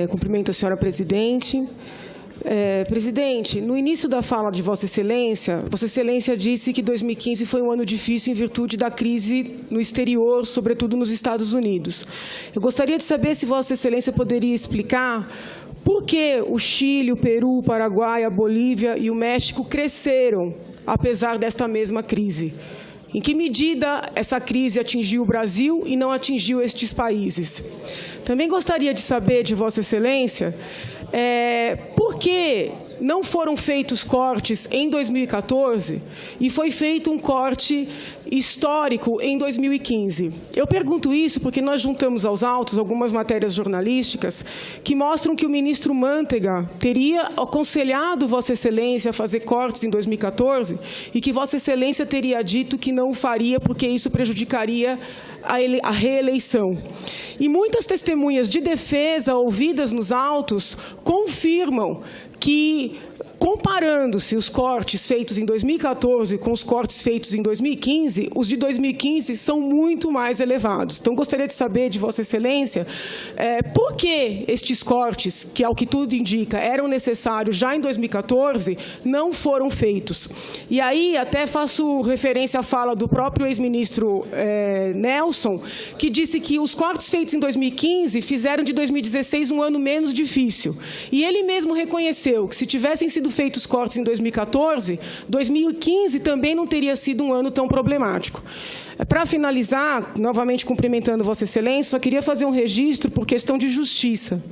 Cumprimento a senhora presidente. Presidente, no início da fala de Vossa Excelência disse que 2015 foi um ano difícil em virtude da crise no exterior, sobretudo nos Estados Unidos. Eu gostaria de saber se Vossa Excelência poderia explicar por que o Chile, o Peru, o Paraguai, a Bolívia e o México cresceram, apesar desta mesma crise. Em que medida essa crise atingiu o Brasil e não atingiu estes países? Também gostaria de saber de Vossa Excelência por que não foram feitos cortes em 2014 e foi feito um corte histórico em 2015. Eu pergunto isso porque nós juntamos aos autos algumas matérias jornalísticas que mostram que o ministro Mantega teria aconselhado Vossa Excelência a fazer cortes em 2014 e que Vossa Excelência teria dito que não o faria porque isso prejudicaria a reeleição. E muitas testemunhas de defesa ouvidas nos autos confirmam que, comparando-se os cortes feitos em 2014 com os cortes feitos em 2015, os de 2015 são muito mais elevados. Então, gostaria de saber de Vossa Excelência por que estes cortes, que ao que tudo indica eram necessários já em 2014, não foram feitos. E aí até faço referência à fala do próprio ex-ministro Nelson, que disse que os cortes feitos em 2015 fizeram de 2016 um ano menos difícil. E ele mesmo reconheceu que se tivessem sido feitos cortes em 2014, 2015 também não teria sido um ano tão problemático. Para finalizar, novamente cumprimentando Vossa Excelência, só queria fazer um registro por questão de justiça.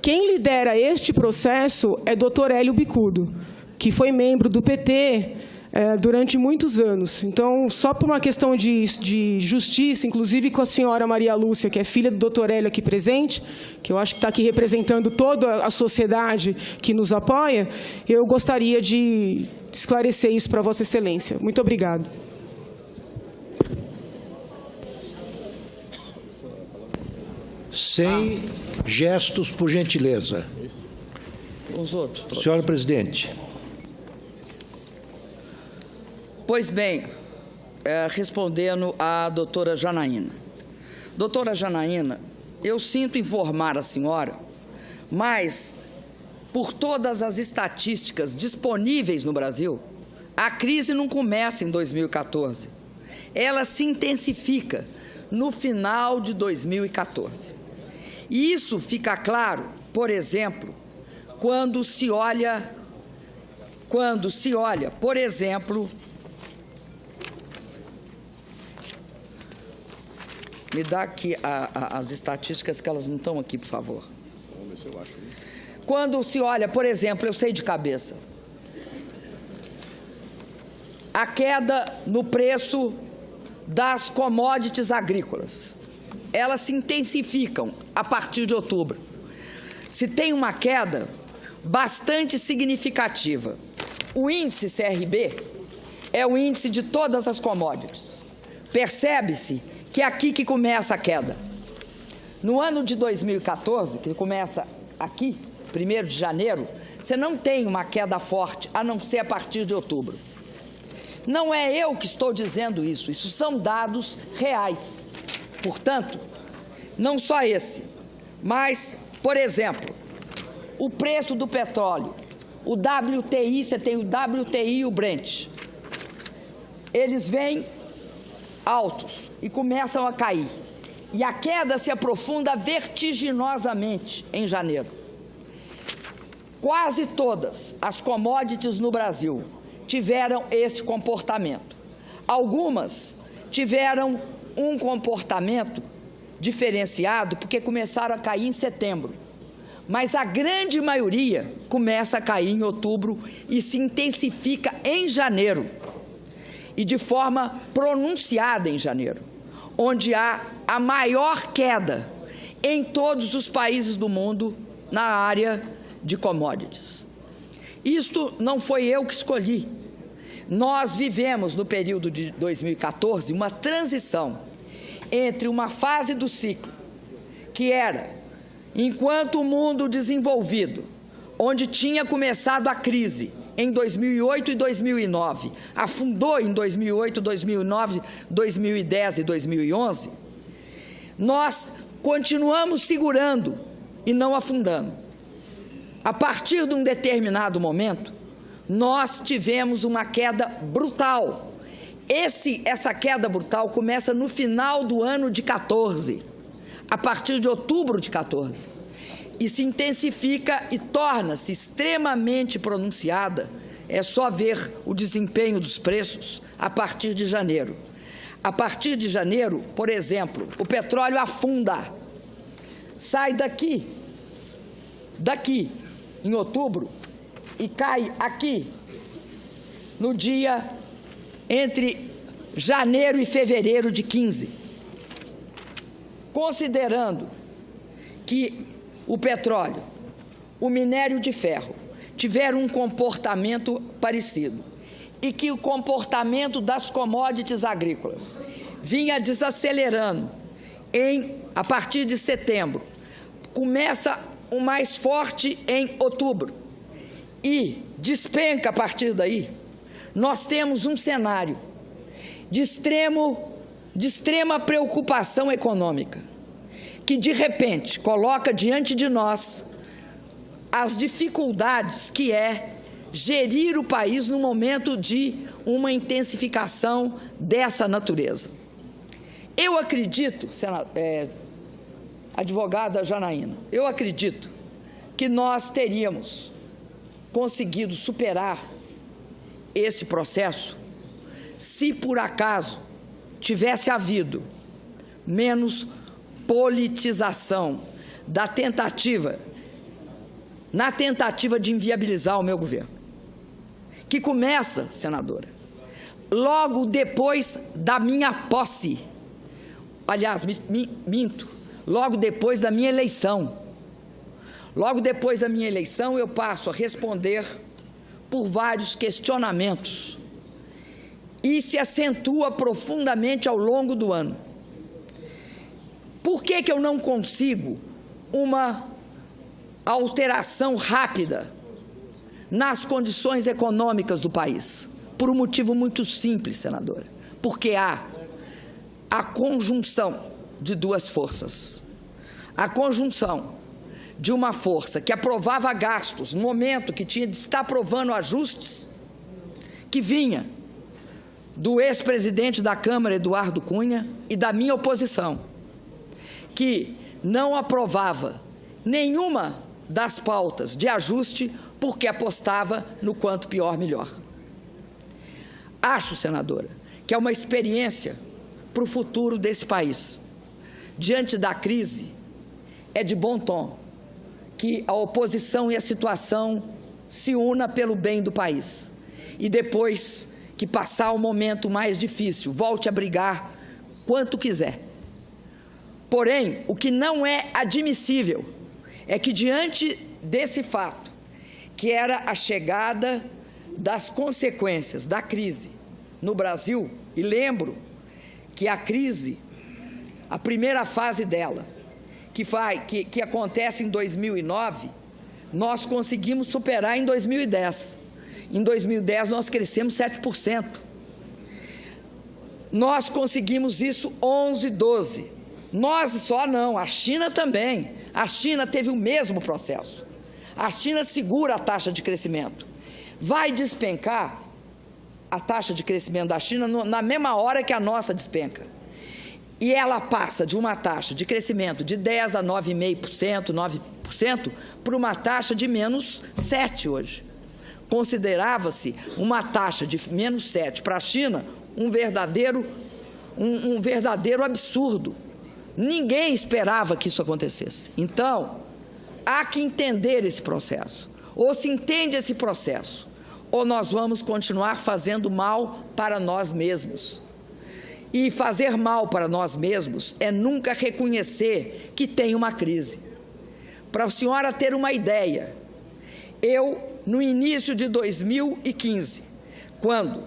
Quem lidera este processo é Dr. Hélio Bicudo, que foi membro do PT durante muitos anos. Então, só por uma questão de justiça, inclusive com a senhora Maria Lúcia, que é filha do doutor Hélio aqui presente, que eu acho que está aqui representando toda a sociedade que nos apoia, eu gostaria de esclarecer isso para Vossa Excelência. Muito obrigado. Sem gestos, por gentileza. Os outros. Senhora presidente. Pois bem, respondendo à doutora Janaína. Doutora Janaína, eu sinto informar a senhora, mas, por todas as estatísticas disponíveis no Brasil, a crise não começa em 2014. Ela se intensifica no final de 2014. E isso fica claro, por exemplo, quando se olha, por exemplo, me dá aqui as estatísticas, que elas não estão aqui, por favor. Vamos ver se eu acho. Quando se olha, por exemplo, eu sei de cabeça, a queda no preço das commodities agrícolas, elas se intensificam a partir de outubro. Se tem uma queda bastante significativa. O índice CRB é o índice de todas as commodities. Percebe-se que é aqui que começa a queda. No ano de 2014, que começa aqui, 1º de janeiro, você não tem uma queda forte, a não ser a partir de outubro. Não é eu que estou dizendo isso, isso são dados reais. Portanto, não só esse, mas, por exemplo, o preço do petróleo, o WTI, você tem o WTI e o Brent, eles vêm altos e começam a cair. E a queda se aprofunda vertiginosamente em janeiro. Quase todas as commodities no Brasil tiveram esse comportamento. Algumas tiveram um comportamento diferenciado porque começaram a cair em setembro. Mas a grande maioria começa a cair em outubro e se intensifica em janeiro. E de forma pronunciada em janeiro, onde há a maior queda em todos os países do mundo na área de commodities. Isto não foi eu que escolhi. Nós vivemos, no período de 2014, uma transição entre uma fase do ciclo, que era, enquanto o mundo desenvolvido, onde tinha começado a crise, em 2008 e 2009, afundou em 2008, 2009, 2010 e 2011, nós continuamos segurando e não afundando. A partir de um determinado momento, nós tivemos uma queda brutal. Essa queda brutal começa no final do ano de 14, a partir de outubro de 14, e se intensifica e torna-se extremamente pronunciada. É só ver o desempenho dos preços a partir de janeiro. A partir de janeiro, por exemplo, o petróleo afunda, sai daqui, em outubro, e cai aqui, no dia entre janeiro e fevereiro de 15. Considerando que o petróleo, o minério de ferro, tiveram um comportamento parecido e que o comportamento das commodities agrícolas vinha desacelerando a partir de setembro, começa o mais forte em outubro e despenca a partir daí, nós temos um cenário de extrema preocupação econômica, que de repente coloca diante de nós as dificuldades que é gerir o país no momento de uma intensificação dessa natureza. Eu acredito, advogada Janaína, eu acredito que nós teríamos conseguido superar esse processo se por acaso tivesse havido menos politização na tentativa de inviabilizar o meu governo, que começa, senadora, logo depois da minha posse, aliás, minto, logo depois da minha eleição. Logo depois da minha eleição, eu passo a responder por vários questionamentos e se acentua profundamente ao longo do ano. Por que eu não consigo uma alteração rápida nas condições econômicas do país? Por um motivo muito simples, senadora. Porque há a conjunção de duas forças. A conjunção de uma força que aprovava gastos no momento que tinha de estar aprovando ajustes, que vinha do ex-presidente da Câmara, Eduardo Cunha, e da minha oposição, que não aprovava nenhuma das pautas de ajuste porque apostava no quanto pior, melhor. Acho, senadora, que é uma experiência para o futuro desse país. Diante da crise, é de bom tom que a oposição e a situação se una pelo bem do país. E depois que passar o momento mais difícil, volte a brigar quanto quiser. Porém, o que não é admissível é que, diante desse fato, que era a chegada das consequências da crise no Brasil, e lembro que a crise, a primeira fase dela, que acontece em 2009, nós conseguimos superar em 2010. Em 2010, nós crescemos 7%. Nós conseguimos isso 11, 12. Nós só não, a China também. A China teve o mesmo processo. A China segura a taxa de crescimento. Vai despencar a taxa de crescimento da China na mesma hora que a nossa despenca. E ela passa de uma taxa de crescimento de 10% a 9,5%, 9%, para uma taxa de menos 7% hoje. Considerava-se uma taxa de menos 7% para a China um verdadeiro absurdo. Ninguém esperava que isso acontecesse. Então, há que entender esse processo. Ou se entende esse processo, ou nós vamos continuar fazendo mal para nós mesmos. E fazer mal para nós mesmos é nunca reconhecer que tem uma crise. Para a senhora ter uma ideia, no início de 2015, quando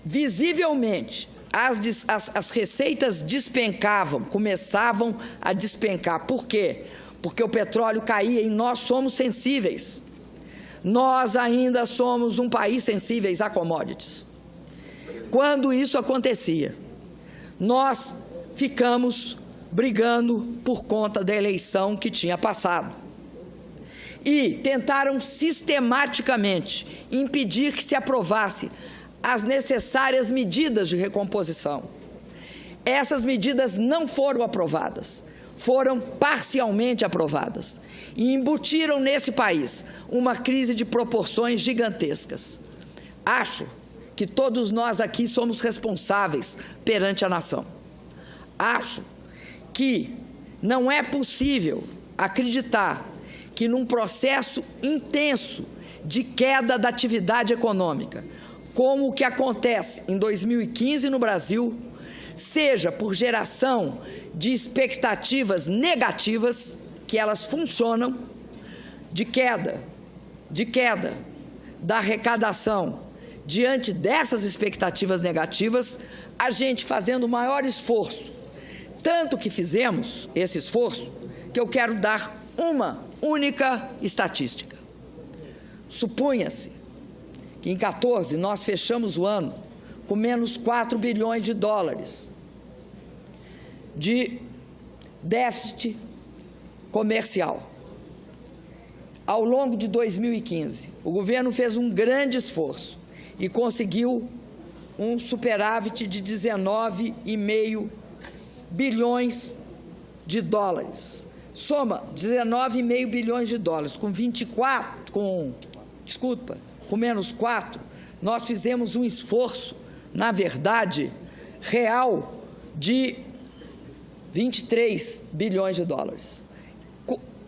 visivelmente as receitas despencavam, começavam a despencar. Por quê? Porque o petróleo caía e nós somos sensíveis. Nós ainda somos um país sensíveis a commodities. Quando isso acontecia, nós ficamos brigando por conta da eleição que tinha passado. E tentaram sistematicamente impedir que se aprovasse as necessárias medidas de recomposição. Essas medidas não foram aprovadas, foram parcialmente aprovadas e embutiram nesse país uma crise de proporções gigantescas. Acho que todos nós aqui somos responsáveis perante a nação. Acho que não é possível acreditar que num processo intenso de queda da atividade econômica, como o que acontece em 2015 no Brasil, seja por geração de expectativas negativas, que elas funcionam, de queda da arrecadação. Diante dessas expectativas negativas, a gente fazendo o maior esforço, tanto que fizemos esse esforço, que eu quero dar uma única estatística. Supunha-se que em 14 nós fechamos o ano com menos 4 bilhões de dólares de déficit comercial. Ao longo de 2015, o governo fez um grande esforço e conseguiu um superávit de 19,5 bilhões de dólares. Soma 19,5 bilhões de dólares com menos 4, nós fizemos um esforço, na verdade, real de 23 bilhões de dólares.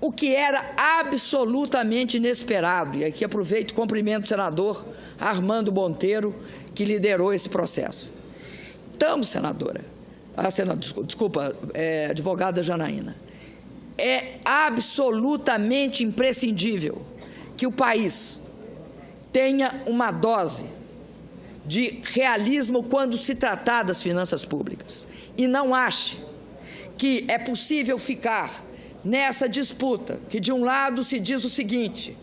O que era absolutamente inesperado, e aqui aproveito e cumprimento o senador Armando Monteiro, que liderou esse processo. Então, advogada Janaína, é absolutamente imprescindível que o país tenha uma dose de realismo quando se tratar das finanças públicas e não ache que é possível ficar nessa disputa, que de um lado se diz o seguinte: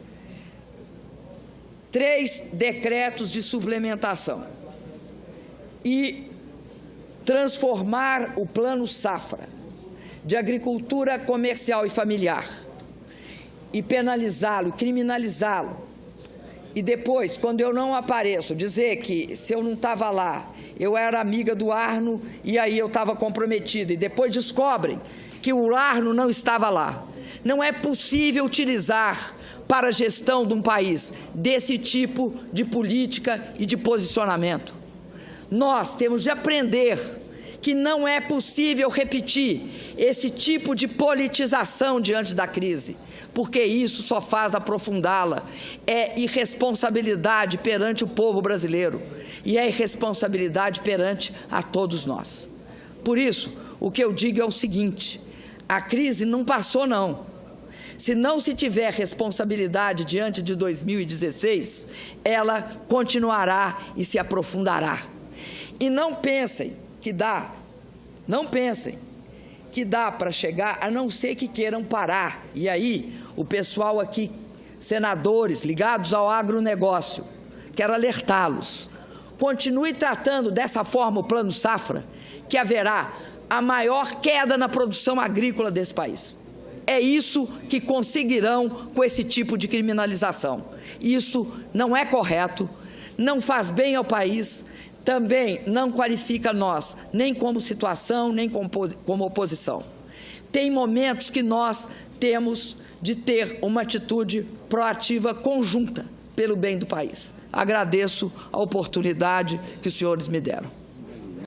3 decretos de suplementação e transformar o Plano Safra de agricultura comercial e familiar e penalizá-lo, criminalizá-lo, e depois, quando eu não apareço, dizer que se eu não estava lá, eu era amiga do Arno e aí eu estava comprometida, e depois descobrem que o Arno não estava lá. Não é possível utilizar para a gestão de um país desse tipo de política e de posicionamento. Nós temos de aprender que não é possível repetir esse tipo de politização diante da crise, porque isso só faz aprofundá-la. É irresponsabilidade perante o povo brasileiro e é irresponsabilidade perante a todos nós. Por isso, o que eu digo é o seguinte: a crise não passou, não. Se não se tiver responsabilidade diante de 2016, ela continuará e se aprofundará. E não pensem que dá para chegar, a não ser que queiram parar. E aí, o pessoal aqui, senadores ligados ao agronegócio, quero alertá-los. Continue tratando dessa forma o Plano Safra, que haverá a maior queda na produção agrícola desse país. É isso que conseguirão com esse tipo de criminalização. Isso não é correto, não faz bem ao país, também não qualifica nós, nem como situação, nem como oposição. Tem momentos que nós temos de ter uma atitude proativa conjunta pelo bem do país. Agradeço a oportunidade que os senhores me deram.